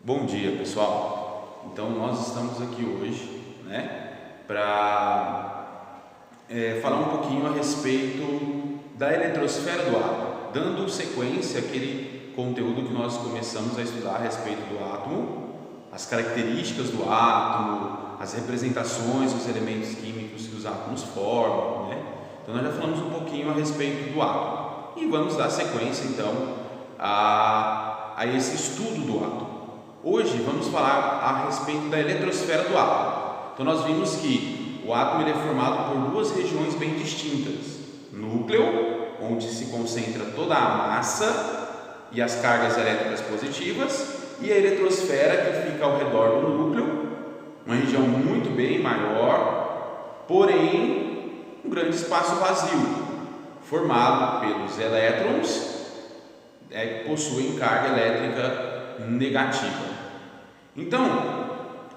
Bom dia, pessoal. Então nós estamos aqui hoje, para falar um pouquinho a respeito da eletrosfera do átomo, dando sequência àquele conteúdo que nós começamos a estudar a respeito do átomo, as características do átomo, as representações dos elementos químicos que os átomos formam, Então nós já falamos um pouquinho a respeito do átomo e vamos dar sequência então a esse estudo do átomo. Hoje vamos falar a respeito da eletrosfera do átomo. Então nós vimos que o átomo ele é formado por duas regiões bem distintas: núcleo, onde se concentra toda a massa e as cargas elétricas positivas, e a eletrosfera, que fica ao redor do núcleo, uma região muito bem maior, porém um grande espaço vazio, formado pelos elétrons que possuem carga elétrica negativa. Então,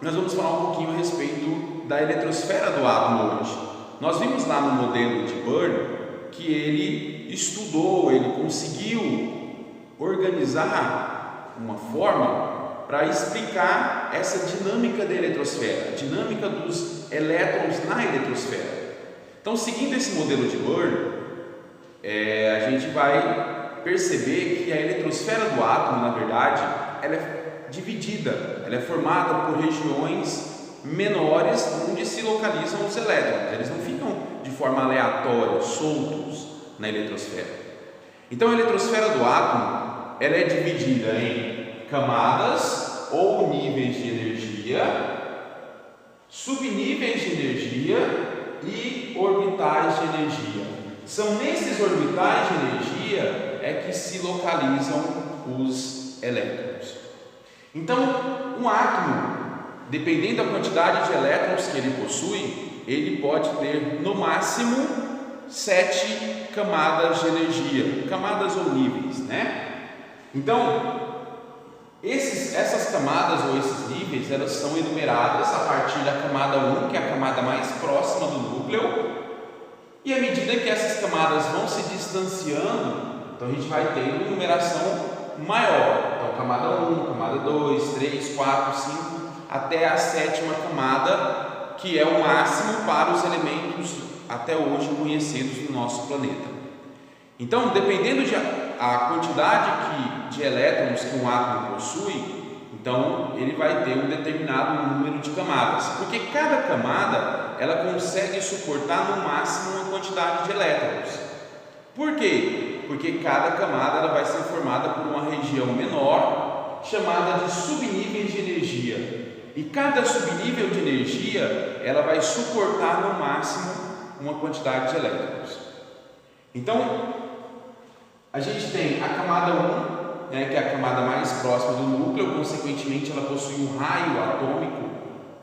nós vamos falar um pouquinho a respeito da eletrosfera do átomo hoje. Nós vimos lá no modelo de Bohr que ele estudou, ele conseguiu organizar uma forma para explicar essa dinâmica da eletrosfera, a dinâmica dos elétrons na eletrosfera. Então, seguindo esse modelo de Bohr, a gente vai perceber que a eletrosfera do átomo, na verdade, ela é dividida, ela é formada por regiões menores onde se localizam os elétrons. Eles não ficam de forma aleatória, soltos na eletrosfera. Então a eletrosfera do átomo ela é dividida em camadas ou níveis de energia, subníveis de energia e orbitais de energia. São nesses orbitais de energia que se localizam os elétrons. Então, um átomo, dependendo da quantidade de elétrons que ele possui, ele pode ter no máximo 7 camadas de energia, camadas ou níveis, Então, essas camadas ou esses níveis, elas são enumeradas a partir da camada 1, que é a camada mais próxima do núcleo, e à medida que essas camadas vão se distanciando, então a gente vai ter uma numeração maior. Então, camada 1, camada 2, 3, 4, 5, até a 7ª camada, que é o máximo para os elementos até hoje conhecidos no nosso planeta. Então, dependendo da quantidade de elétrons que um átomo possui, então ele vai ter um determinado número de camadas, porque cada camada ela consegue suportar no máximo uma quantidade de elétrons. Por quê? Porque cada camada ela vai ser formada por uma região menor, chamada de subníveis de energia. E cada subnível de energia ela vai suportar no máximo uma quantidade de elétrons. Então, a gente tem a camada 1, que é a camada mais próxima do núcleo, consequentemente ela possui um raio atômico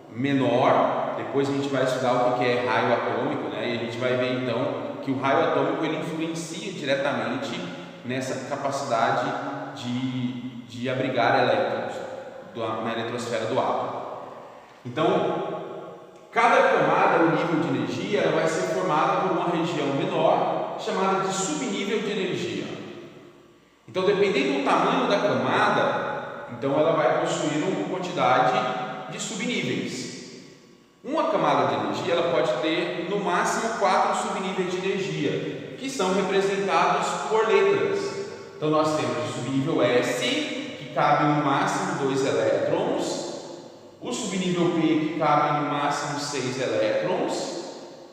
menor. Depois a gente vai estudar o que é raio atômico, e a gente vai ver então que o raio atômico ele influencia diretamente nessa capacidade de abrigar elétrons na eletrosfera do átomo. Então, cada camada, o nível de energia, ela vai ser formada por uma região menor, chamada de subnível de energia. Então, dependendo do tamanho da camada, então ela vai possuir uma quantidade de subníveis. Uma camada de energia ela pode ter no máximo 4 subníveis de energia, que são representados por letras. Então nós temos o subnível S, que cabe no máximo 2 elétrons, o subnível P, que cabe no máximo 6 elétrons,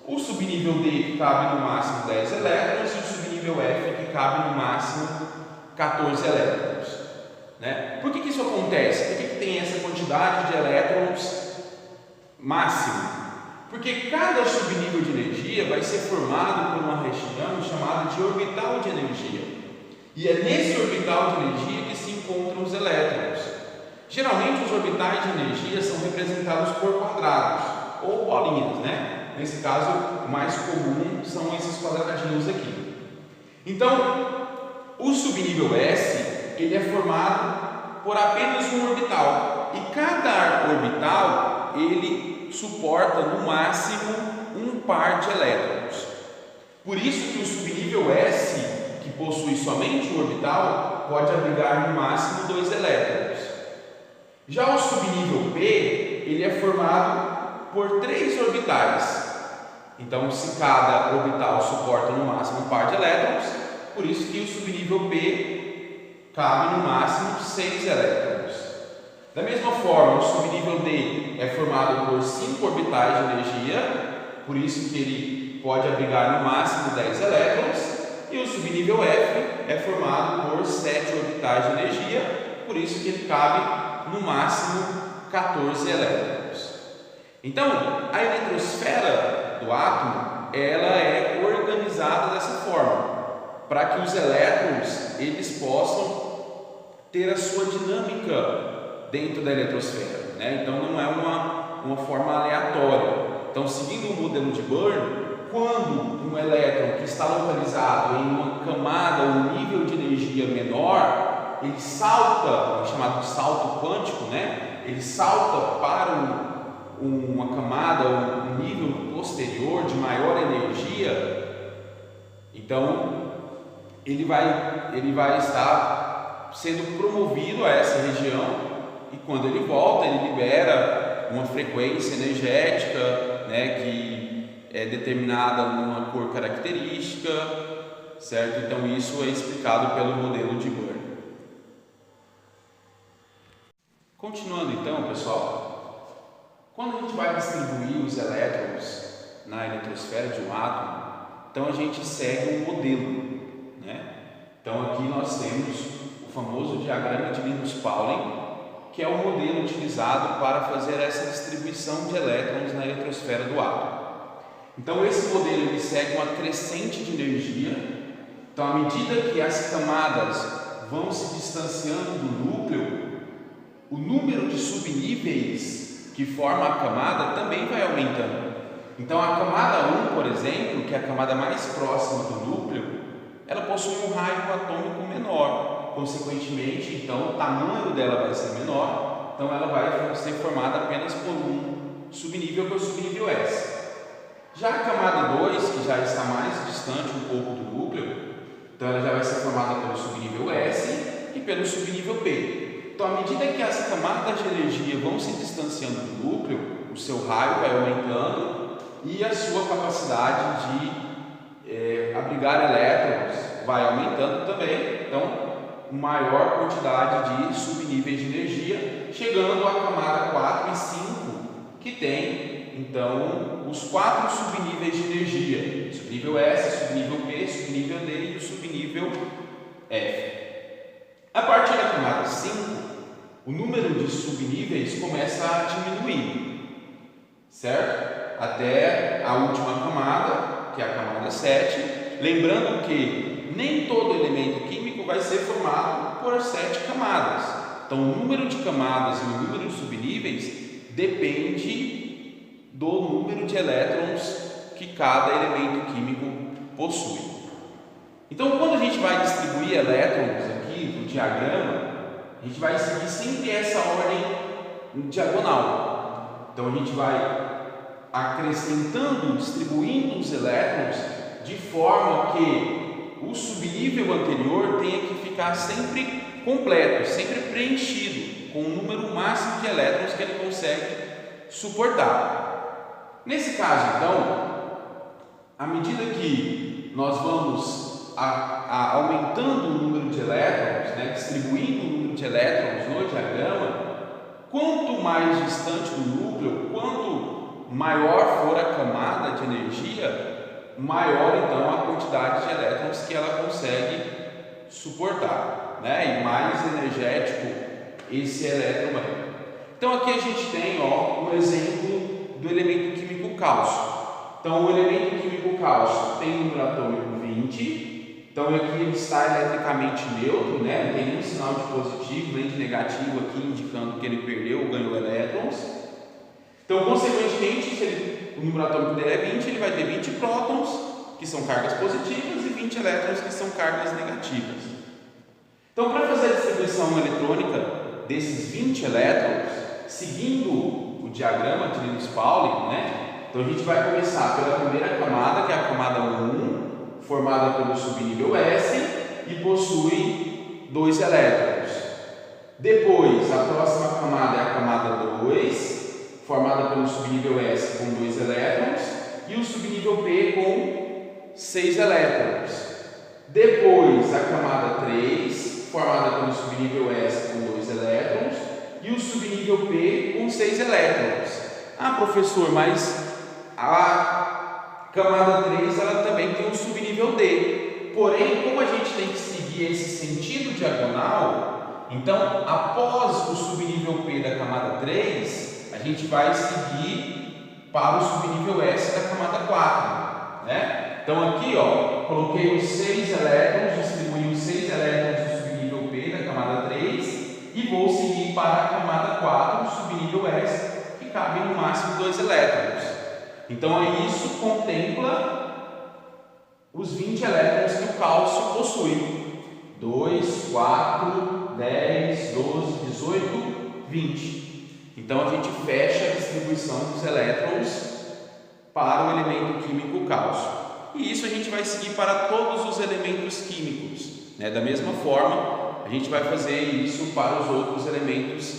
o subnível D, que cabe no máximo 10 elétrons, e o subnível F, que cabe no máximo 14 elétrons. Por que isso acontece? Por que tem essa quantidade de elétrons máximo? Porque cada subnível de energia vai ser formado por uma região chamada de orbital de energia, e é nesse orbital de energia que se encontram os elétrons. Geralmente os orbitais de energia são representados por quadrados ou bolinhas, Nesse caso, o mais comum são esses quadradinhos aqui. Então, o subnível S ele é formado por apenas um orbital, e cada orbital ele suporta no máximo um par de elétrons. Por isso que o subnível S, que possui somente um orbital, pode abrigar no máximo 2 elétrons. Já o subnível P, ele é formado por 3 orbitais. Então, se cada orbital suporta no máximo um par de elétrons, por isso que o subnível P cabe no máximo 6 elétrons. Da mesma forma, o subnível D é formado por 5 orbitais de energia, por isso que ele pode abrigar no máximo 10 elétrons. E o subnível F é formado por 7 orbitais de energia, por isso que ele cabe no máximo 14 elétrons. Então, a eletrosfera do átomo, ela é organizada dessa forma, para que os elétrons eles possam ter a sua dinâmica dentro da eletrosfera, né? Então não é uma forma aleatória. Então, seguindo o modelo de Bohr, quando um elétron que está localizado em uma camada ou um nível de energia menor, ele salta, é chamado de salto quântico, né? Ele salta para uma camada ou um nível posterior de maior energia. Então ele vai estar sendo promovido a essa região, e quando ele volta, ele libera uma frequência energética, né, que é determinada numa cor característica, certo? Então isso é explicado pelo modelo de Bohr. Continuando então, pessoal, quando a gente vai distribuir os elétrons na eletrosfera de um átomo, então a gente segue um modelo, né? Então aqui nós temos o famoso diagrama de Linus-Pauling, que é o modelo utilizado para fazer essa distribuição de elétrons na eletrosfera do átomo. Então esse modelo ele segue uma crescente de energia. Então, à medida que as camadas vão se distanciando do núcleo, o número de subníveis que forma a camada também vai aumentando. Então a camada 1, por exemplo, que é a camada mais próxima do núcleo, ela possui um raio atômico menor. Consequentemente, então o tamanho dela vai ser menor. Então ela vai ser formada apenas por um subnível, que é o subnível S. Já a camada 2, que já está mais distante um pouco do núcleo, então ela já vai ser formada pelo subnível S e pelo subnível P. Então, à medida que as camadas de energia vão se distanciando do núcleo, o seu raio vai aumentando e a sua capacidade de abrigar elétrons vai aumentando também. Então, maior quantidade de subníveis de energia, chegando à camada 4 e 5, que tem então os 4 subníveis de energia: subnível S, subnível P, subnível D e o subnível F. A partir da camada 5, o número de subníveis começa a diminuir, certo? Até a última camada, que é a camada 7, lembrando que nem todo elemento químico vai ser formado por 7 camadas. Então, o número de camadas e o número de subníveis depende do número de elétrons que cada elemento químico possui. Então, quando a gente vai distribuir elétrons aqui no diagrama, a gente vai seguir sempre essa ordem diagonal. Então, a gente vai acrescentando, distribuindo os elétrons de forma que o subnível anterior tenha que ficar sempre completo, sempre preenchido, com o número máximo de elétrons que ele consegue suportar. Nesse caso, então, à medida que nós vamos aumentando o número de elétrons, né, distribuindo o número de elétrons no diagrama, quanto mais distante do núcleo, quanto maior for a camada de energia, maior então a quantidade de elétrons que ela consegue suportar, né, e mais energético esse elétron é. Então aqui a gente tem um exemplo do elemento químico cálcio. Então, o elemento químico cálcio tem número atômico 20. Então, aqui ele está eletricamente neutro, né? Não tem nenhum sinal de positivo nem de negativo aqui indicando que ele perdeu ou ganhou elétrons. Então, consequentemente, se o número atômico dele é 20, ele vai ter 20 prótons, que são cargas positivas, e 20 elétrons, que são cargas negativas. Então, para fazer a distribuição eletrônica desses 20 elétrons, seguindo o diagrama de Linus-Pauling, né? Então a gente vai começar pela primeira camada, que é a camada 1, formada pelo subnível S e possui 2 elétrons. Depois, a próxima camada é a 6 elétrons. Depois a camada 3, formada pelo subnível S com 2 elétrons, e o subnível P com 6 elétrons. Ah, professor, mas a camada 3 ela também tem um subnível D. Porém, como a gente tem que seguir esse sentido diagonal, então após o subnível P da camada 3, a gente vai seguir para o subnível S da camada 4, né? Então aqui, ó, coloquei os 6 elétrons, distribuí os 6 elétrons do subnível P da camada 3 e vou seguir para a camada 4, o subnível S, que cabe no máximo 2 elétrons. Então isso contempla os 20 elétrons que o cálcio possui. 2, 4, 10, 12, 18, 20. Então a gente fecha a distribuição dos elétrons para o elemento químico cálcio. E isso a gente vai seguir para todos os elementos químicos, né? Da mesma forma, a gente vai fazer isso para os outros elementos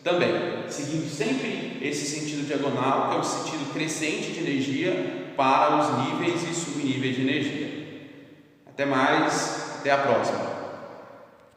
também, seguindo sempre esse sentido diagonal, que é o sentido crescente de energia para os níveis e subníveis de energia. Até mais, até a próxima.